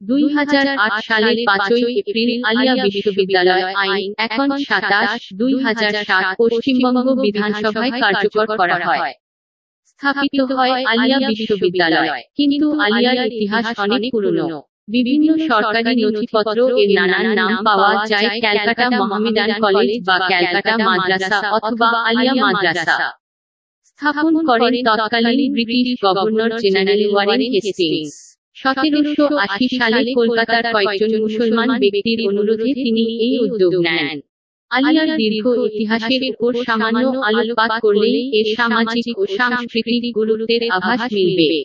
2008 সালের 5ই এপ্রিল আলিয়া বিশ্ববিদ্যালয় আইন এখন 27/2007 পশ্চিমবঙ্গ বিধানসভায় কার্যকর করা হয়। স্থাপিত হয় আলিয়া বিশ্ববিদ্যালয়। কিন্তু আলিয়ার ইতিহাস অনেক পুরনো। বিভিন্ন সরকারি নথিপত্র এর নানান নাম পাওয়া যায় ক্যালকাটা মোহামেডান কলেজ বা ক্যালকাটা মাদ্রাসা অথবা আলিয়া মাদ্রাসা। স্থাপন করেন তৎকালীন British governor general Warren Hastings. 1780 সালে কলকাতার কয়েকজন মুসলমান ব্যক্তির অনুরোধে তিনি এই উদ্যোগ নেন। আলিয়ার দীর্ঘ ইতিহাসের উপর সামান্য আলোকপাত করলেই এর সামাজিক ও সাংস্কৃতিক গুরুত্বের আভাস মিলবে।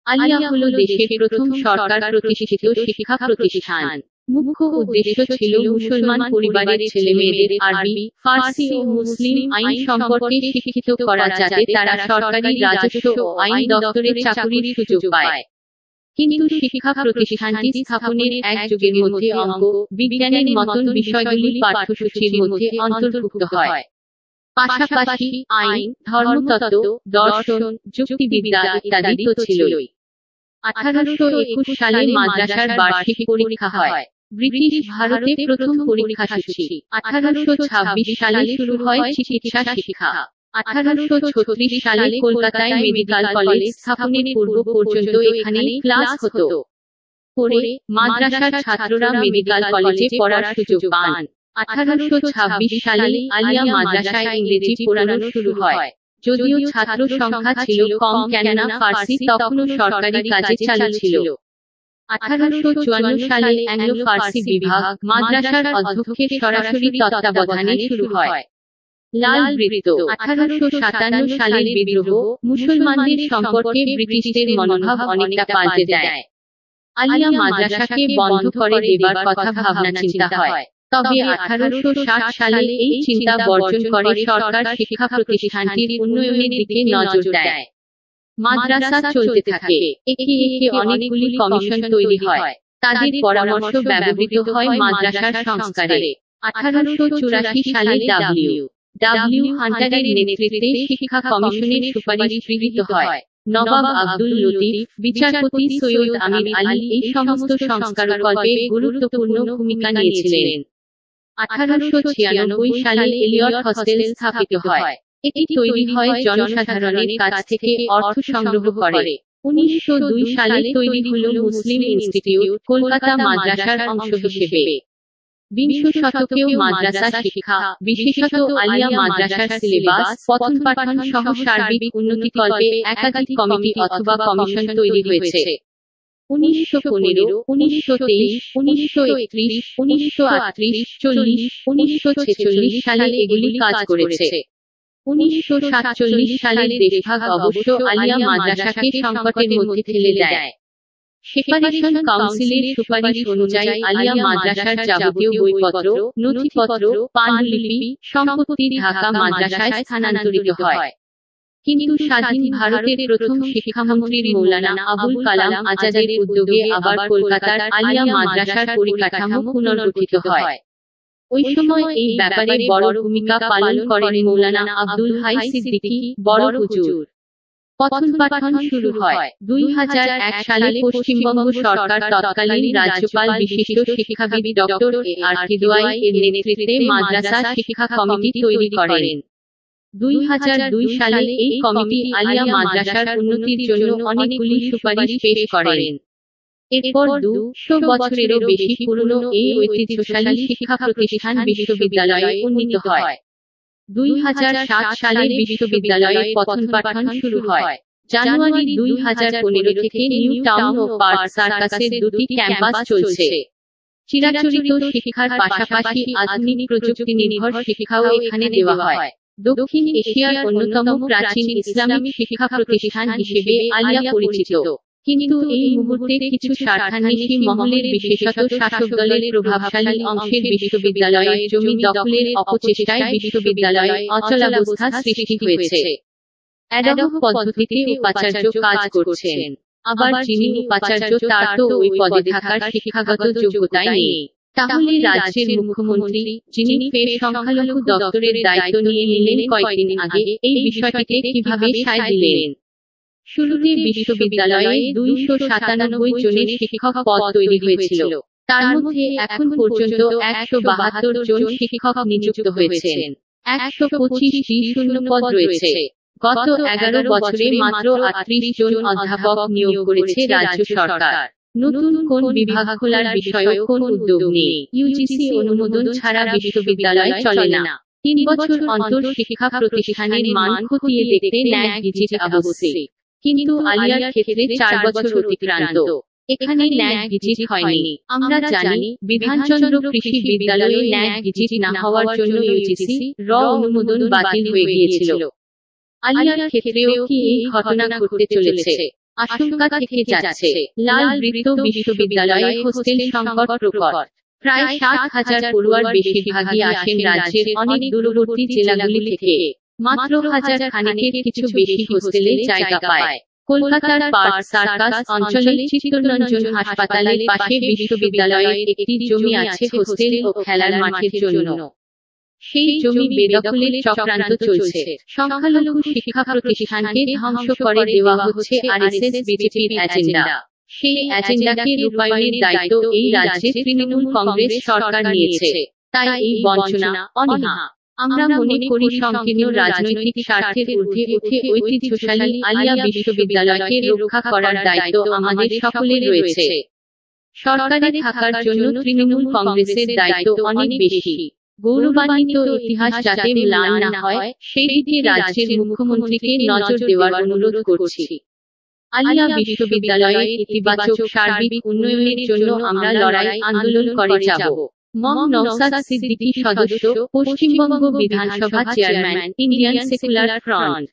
আলিয়া হল দেশের প্রথম সরকার প্রতিষ্ঠিত শিক্ষা প্রতিষ্ঠান। মুখ্য উদ্দেশ্য ছিল মুসলমান পরিবারের ছেলেমেয়েদের আরবি, ফার্সি ও মুসলিম আইন সম্পর্কে শিক্ষিত করা যাতে তারা সরকারি রাজস্ব ও আইন দপ্তরে চাকুরির সুযোগ পায়। কিন্তু শিক্ষা প্রতিষ্ঠানটি স্থাপনের এক যুগের মধ্যে অঙ্ক, বিজ্ঞানের মতন বিষয়গুলি পাঠ্যসূচির মধ্যে অন্তর্ভুক্ত হয়। পাশাপাশি আইন, ধর্মতত্ত্ব, দর্শন, যুক্তিবিদ্যা ইত্যাদি তো ছিলই। 1821 সালে মাদ্রাসার বার্ষিক পরীক্ষা হয়। ব্রিটিশ ভারতে প্রথম পরীক্ষাসূচি। 1826 সালে শুরু হয় চিকিৎসা শিক্ষা। 1836 সালে কলকাতায় মেডিকেল কলেজ স্থাপনের পূর্ব পর্যন্ত এখানেই ক্লাস হতো। পরে মাদ্রাসার ছাত্ররা মেডিকেল কলেজে পড়ার সুযোগ পান। 1826 সালে আলিয়া মাদ্রাসায় ইংরেজি পড়ানো শুরু হয়। যদিও ছাত্র সংখ্যা ছিল কম কেননা ফার্সি তখনও সরকারি কাজে চালু ছিল। 1854 সালে অ্যাংলো ফার্সি বিভাগ মাদ্রাসার অধ্যক্ষের সরাসরি তত্ত্বাবধানে শুরু হয়। লাল বৃত্ত। 1857 সালের বিদ্রোহ মুসলমানদের সম্পর্কে ব্রিটিশদের মনোভাব অনেকটা পাল্টে দেয়। আলিয়া মাদ্রাসাকে বন্ধ করে দেবার কথা ভাবনা চিন্তা হয়। তবে 1860 সালে এই চিন্তা বর্জন করে সরকার শিক্ষা প্রতিষ্ঠানটির উন্নয়নের দিকে নজর দেয়। মাদ্রাসা চলতে থাকে। একে একে অনেকগুলি কমিশন তৈরি হয়। তাদের পরামর্শ ব্যবহৃত হয় মাদ্রাসার সংস্কারে। 1884 সালে ডব্লিউ হান্টারের নেতৃত্বে শিক্ষা কমিশনের সুপারিশ গৃহীত হয়। নবাব আব্দুল লতিফ, বিচারপতি সৈয়দ আমির আলী এই সমস্ত সংস্কারকল্পে গুরুত্বপূর্ণ ভূমিকা নিয়েছিলেন। 1896 সালে এলিয়ট হস্টেল স্থাপিত হয়। এটি তৈরি হয় জনসাধারণের কাছ থেকে অর্থ সংগ্রহ করে। 1902 সালে তৈরি হল মুসলিম ইনস্টিটিউট কলকাতা মাদ্রাসার অংশ হিসেবে। বিংশ শতকেও মাদ্রাসা শিক্ষা, বিশেষত আলিয়া মাদ্রাসার সিলেবাস, পঠন পাঠন সহ সার্বিক উন্নতিকল্পে একাধিক কমিটি অথবা কমিশন তৈরি হয়েছে। 1915, 1923, 1931, 1938, 40, 1946 সালে এগুলি কাজ করেছে। 1947 সালের দেশভাগ অবশ্য আলিয়া মাদ্রাসাকে সংকটের মধ্যে ঠেলে দেয়। সেপারেশন কাউন্সিলের সুপারিশ অনুযায়ী আলিয়া মাদ্রাসার যাবতীয় বইপত্র, নথিপত্র, পান্ডুলিপি, সম্পত্তি ঢাকা মাদ্রাসায় স্থানান্তরিত হয়। কিন্তু স্বাধীন ভারতের প্রথম শিক্ষামন্ত্রীর মৌলানা আবুল কালাম আজাদের উদ্যোগে আবার কলকাতার আলিয়া মাদ্রাসার পরিকাঠামো পুনর্গঠিত হয়। ওই সময় এই ব্যাপারে বড় ভূমিকা পালন করেন মৌলানা আব্দুল হাই সিদ্দিকী, বড় হুজুর। পঠন পাঠন শুরু হয়। 2001 সালে পশ্চিমবঙ্গ সরকার তৎকালীন রাজ্যপাল বিশিষ্ট শিক্ষাবিদ ডক্টর A.R. কিদওয়াই এর নেতৃত্বে মাদ্রাসা শিক্ষা কমিটি তৈরি করেন। 2002 সালে এই কমিটি আলিয়া মাদ্রাসার উন্নতির জন্য অনেকগুলি সুপারিশ পেশ করেন। এরপর 200 বছরেরও বেশি পুরনো এই ঐতিহ্যশালী শিক্ষা প্রতিষ্ঠান বিশ্ববিদ্যালয়ে উন্নীত হয়। 2007 সালের বিশ্ববিদ্যালয়ে পঠন পাঠন শুরু হয়। জানুয়ারি 2015 থেকে নিউ টাউন ও পার্ক সার্কাসের দুটি ক্যাম্পাস চলছে। চিরাচরিত শিক্ষার পাশাপাশি আধুনিক প্রযুক্তি নির্ভর শিক্ষাও এখানে দেওয়া হয়। দক্ষিণ এশিয়ার অন্যতম প্রাচীন ইসলামিক শিক্ষা প্রতিষ্ঠান হিসেবে আলিয়া পরিচিত। কিন্তু এই মুহূর্তে কিছু স্বার্থান্বেষী মহলের বিশেষত শাসক দলের প্রভাবশালী অংশের বিশ্ববিদ্যালয়ের জমি দখলের অপচেষ্টায় বিশ্ববিদ্যালয়ে অচলাবস্থা সৃষ্টি হয়েছে। অ্যাডহক পদ্ধতিতে উপাচার্য কাজ করছেন। আবার যিনি উপাচার্য তার তো ওই পদে থাকার শিক্ষাগত যোগ্যতাই নেই। তাহলে রাজ্যের মুখ্যমন্ত্রী, যিনি ফের সংখ্যালঘু দপ্তরের দায়িত্ব নিয়ে নিলেন কয়েকদিন আগে, এই বিষয়টিতে কিভাবে সায় দিলেন? শুরুতে বিশ্ববিদ্যালয়ে 297 জনের শিক্ষক পদ তৈরি হয়েছিল। তার মধ্যে এখন পর্যন্ত 172 জন শিক্ষক নিযুক্ত হয়েছেন। 125টি শূন্যপদ রয়েছে। গত 11 বছরে মাত্র 38 জন অধ্যাপক নিয়োগ করেছে রাজ্য সরকার। নতুন কোন বিভাগ খোলার বিষয়েও কোন উদ্যোগ নেই। ইউজিসি অনুমোদন ছাড়া বিশ্ববিদ্যালয় চলে না। 3 বছর অন্তর শিক্ষা প্রতিষ্ঠানের মান খতিয়ে দেখতে ন্যাক ভিজিট আবশ্যিক। কিন্তু আলিয়ার ক্ষেত্রে 4 বছর অতিক্রান্ত। এখানে ন্যাক ভিজিট হয়নি। আমরা জানি বিধানচন্দ্র কৃষি বিদ্যালয়ে ন্যাক ভিজিট না হওয়ার জন্য ইউজিসি অনুমোদন বাতিল হয়ে গিয়েছিল। আলিয়ার ক্ষেত্রেও কি এই ঘটনা ঘটতে চলেছে? আশঙ্কা থেকে যাচ্ছে। লাল বৃত্ত বিশ্ববিদ্যালয়ে হোস্টেল সংকট প্রকট। প্রায় 7,000 পড়ুয়ার বেশিরভাগই আসেন রাজ্যের অনেক দূরবর্তী জেলাগুলি থেকে। মাত্র হাজার খানেকের কিছু বেশি হোস্টেলে জায়গা পায়। কলকাতার পার্ক সার্কাস অঞ্চলে চিত্তরঞ্জন হাসপাতালের পাশে বিশ্ববিদ্যালয়ের একটি জমি আছে হোস্টেল ও খেলার মাঠের জন্য। সেই জমি বেদখলের চক্রান্ত চলছে। সংখ্যালঘু শিক্ষা প্রতিষ্ঠানকে ধ্বংস করে দেওয়া হচ্ছে আরএসএস বিজেপির এজেন্ডা। সেই এজেন্ডাকে রূপায়ণের দায়িত্ব এই রাজ্যে তৃণমূল কংগ্রেস সরকার নিয়েছে। তাই এই বঞ্চনা, অনীহা। আমরা মনে করি সংকীর্ণ রাজনৈতিক স্বার্থের ঊর্ধ্বে উঠে ঐতিহ্যশালী আলিয়া বিশ্ববিদ্যালয়কে রক্ষা করার দায়িত্ব আমাদের সকলের রয়েছে। সরকারে থাকার জন্য তৃণমূল কংগ্রেসের দায়িত্ব অনেক বেশি। গৌরবান্বিত ইতিহাস যাতে ম্লান না হয়, সেই দিকে রাজ্যের মুখ্যমন্ত্রীকে নজর দেওয়ার অনুরোধ করছি। আলিয়া বিশ্ববিদ্যালয়ের ইতিবাচক সার্বিক উন্নয়নের জন্য আমরা লড়াই আন্দোলন করে যাব। মম নওসাদ সিদ্দিকী সদস্য, পশ্চিমবঙ্গ বিধানসভা চেয়ারম্যান, ইন্ডিয়ান সেকুলার ফ্রন্ট।